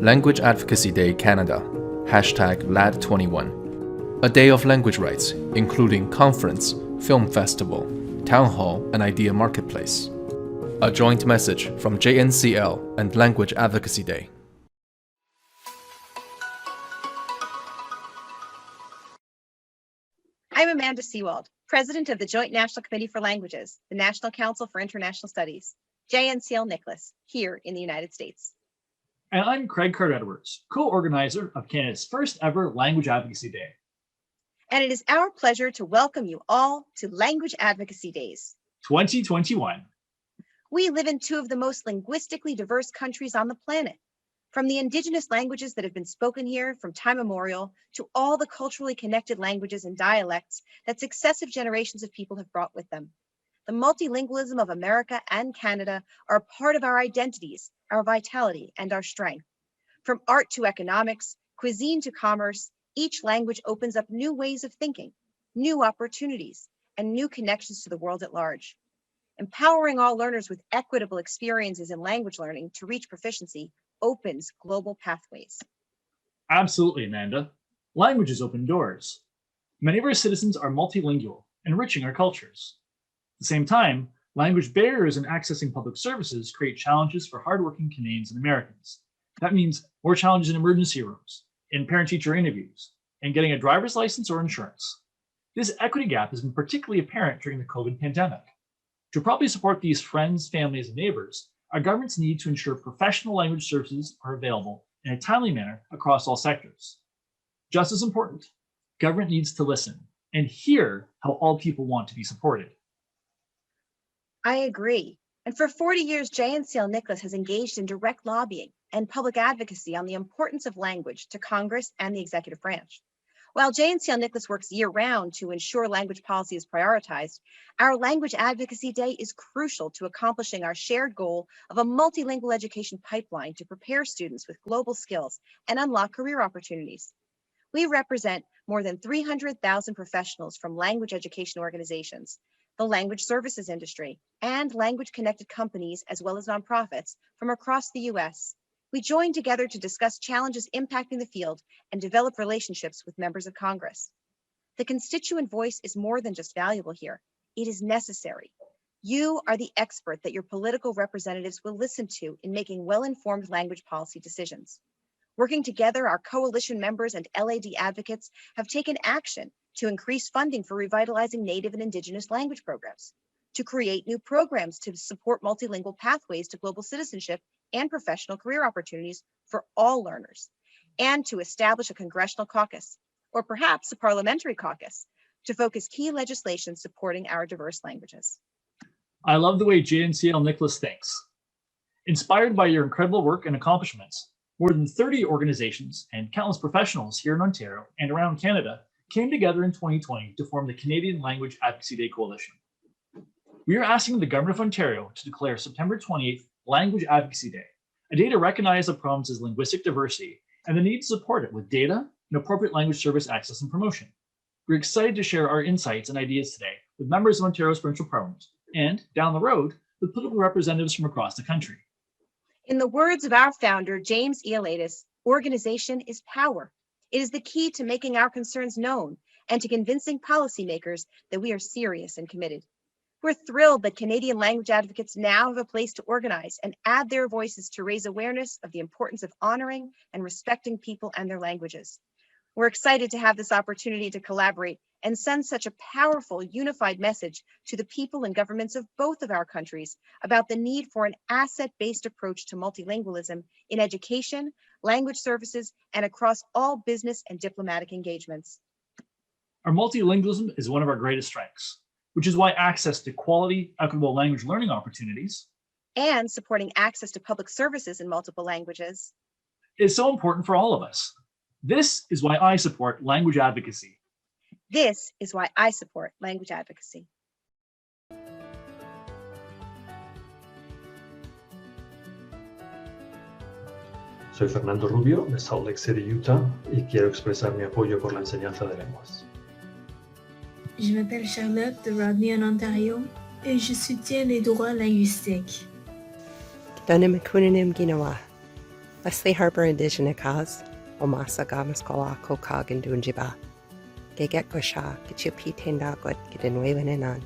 Language Advocacy Day Canada, #LAD21. A day of language rights, including conference, film festival, town hall, and idea marketplace. A joint message from JNCL and Language Advocacy Day. I'm Amanda Seewald, President of the Joint National Committee for Languages, the National Council for International Studies, JNCL-NCLIS, here in the United States. And I'm Craig Card-Edwards, co-organizer of Canada's first ever Language Advocacy Day. And it is our pleasure to welcome you all to Language Advocacy Days 2021. We live in two of the most linguistically diverse countries on the planet. From the indigenous languages that have been spoken here from time immemorial to all the culturally connected languages and dialects that successive generations of people have brought with them. The multilingualism of America and Canada are a part of our identities, our vitality, and our strength. From art to economics, cuisine to commerce, each language opens up new ways of thinking, new opportunities, and new connections to the world at large. Empowering all learners with equitable experiences in language learning to reach proficiency opens global pathways. Absolutely, Amanda. Languages open doors. Many of our citizens are multilingual, enriching our cultures. At the same time, language barriers in accessing public services create challenges for hardworking Canadians and Americans. That means more challenges in emergency rooms, in parent-teacher interviews, and getting a driver's license or insurance. This equity gap has been particularly apparent during the COVID pandemic. To properly support these friends, families, and neighbors, our governments need to ensure professional language services are available in a timely manner across all sectors. Just as important, government needs to listen and hear how all people want to be supported. I agree. And for 40 years, JNCL-NCLIS has engaged in direct lobbying and public advocacy on the importance of language to Congress and the executive branch. While JNCL-NCLIS works year-round to ensure language policy is prioritized, our Language Advocacy Day is crucial to accomplishing our shared goal of a multilingual education pipeline to prepare students with global skills and unlock career opportunities. We represent more than 300,000 professionals from language education organizations, the language services industry, and language-connected companies, as well as nonprofits from across the U.S. We join together to discuss challenges impacting the field and develop relationships with members of Congress. The constituent voice is more than just valuable here. It is necessary. You are the expert that your political representatives will listen to in making well-informed language policy decisions. Working together, our coalition members and LAD advocates have taken action to increase funding for revitalizing Native and Indigenous language programs, to create new programs to support multilingual pathways to global citizenship and professional career opportunities for all learners, and to establish a congressional caucus, or perhaps a parliamentary caucus, to focus key legislation supporting our diverse languages. I love the way JNCL-NCLIS thinks. Inspired by your incredible work and accomplishments, more than 30 organizations and countless professionals here in Ontario and around Canada came together in 2020 to form the Canadian Language Advocacy Day Coalition. We are asking the Government of Ontario to declare September 28th Language Advocacy Day, a day to recognize the province's linguistic diversity and the need to support it with data and appropriate language service access and promotion. We're excited to share our insights and ideas today with members of Ontario's provincial parliament and, down the road, with political representatives from across the country. In the words of our founder, James Eolatus, organization is power. It is the key to making our concerns known and to convincing policymakers that we are serious and committed. We're thrilled that Canadian language advocates now have a place to organize and add their voices to raise awareness of the importance of honoring and respecting people and their languages. We're excited to have this opportunity to collaborate and send such a powerful, unified message to the people and governments of both of our countries about the need for an asset-based approach to multilingualism in education, language services, and across all business and diplomatic engagements. Our multilingualism is one of our greatest strengths, which is why access to quality, equitable language learning opportunities and supporting access to public services in multiple languages is so important for all of us. This is why I support language advocacy. This is why I support language advocacy. Soy Fernando Rubio de Salt Lake City, Utah, y quiero expresar mi apoyo por la enseñanza de lenguas. Je m'appelle Charlotte de Rodney en Ontario et je soutiens les droits linguistiques. Donim Kunanim Ginawa. Leslie Harper Indigenicas, Omasa Gamas Kola Kokag and Dunjiba. Geget Gosha, Gichupi Tenda God Gidinwevenenan.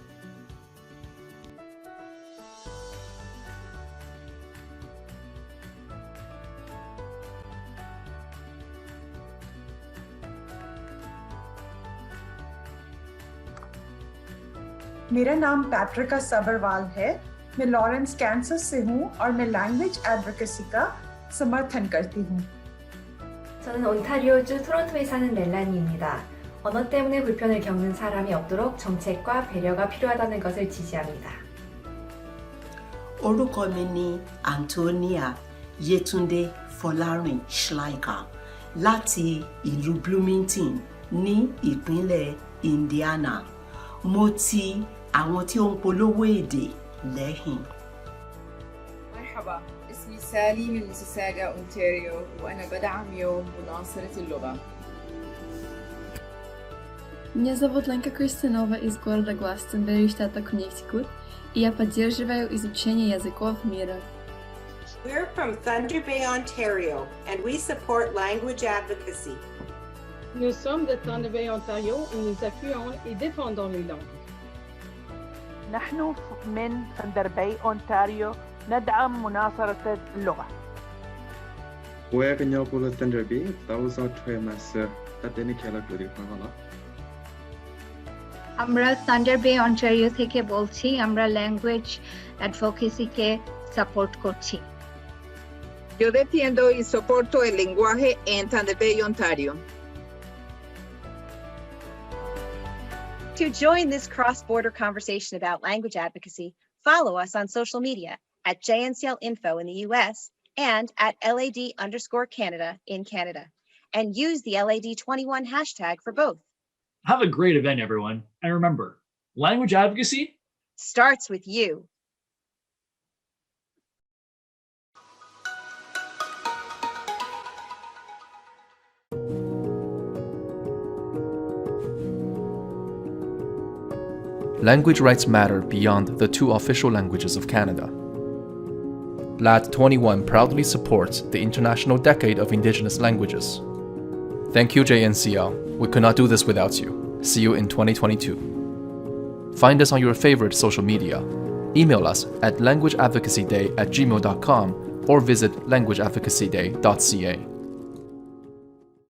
मेरा नाम Patricia Sabharwal है। मैं Lawrence Kansas से हूँ और मैं language advocacy का समर्थन करती हूँ। 저는 온타리오주 토론토에 사는 멜라니입니다. 언어 때문에 불편을 겪는 사람이 없도록 정책과 배려가 필요하다는 것을 지지합니다. Orúkọ mi ni Antonia Yetunde Fọlárin Schleicher láti ìlú Bloomington ní ìpínlẹ̀ Indiana. Mo ti àwọn tí ó ń polówó èdè lẹ́yìn. مرحبا، اسمي سالي من ميسيساغا أونتاريو وأنا بدعم يوم مناصرة اللغة. Меня зовут Ленка Крistинова из города Гластенберри, штата Коннектикут, и я поддерживаю изучение языков мира. We're from Thunder Bay, Ontario, and we support language advocacy. Nous sommes de Thunder Bay, Ontario, et nous appuyons et défendons les langues. نحن من ثاندر باي أونتاريو ندعم مناصرة اللغة. We're Nyopolo Thunder Bay, Tausa Twemasa, Tatenikela Kuripala. আমরা thunder বে Ontario থেকে বলছি। আমরা language অ্যাডভোকেসিকে support করছি। Yo defiendo y soporto el lenguaje en Thunder Bay, Ontario. To join this cross-border conversation about language advocacy, follow us on social media at JNCL-Info in the US and at LAD_Canada in Canada, and use the LAD21 hashtag for both. Have a great event, everyone. And remember, language advocacy starts with you. Language rights matter beyond the two official languages of Canada. LAD21 proudly supports the International Decade of Indigenous Languages. Thank you, JNCL. We could not do this without you. See you in 2022. Find us on your favorite social media. Email us at languageadvocacyday@gmail.com or visit languageadvocacyday.ca.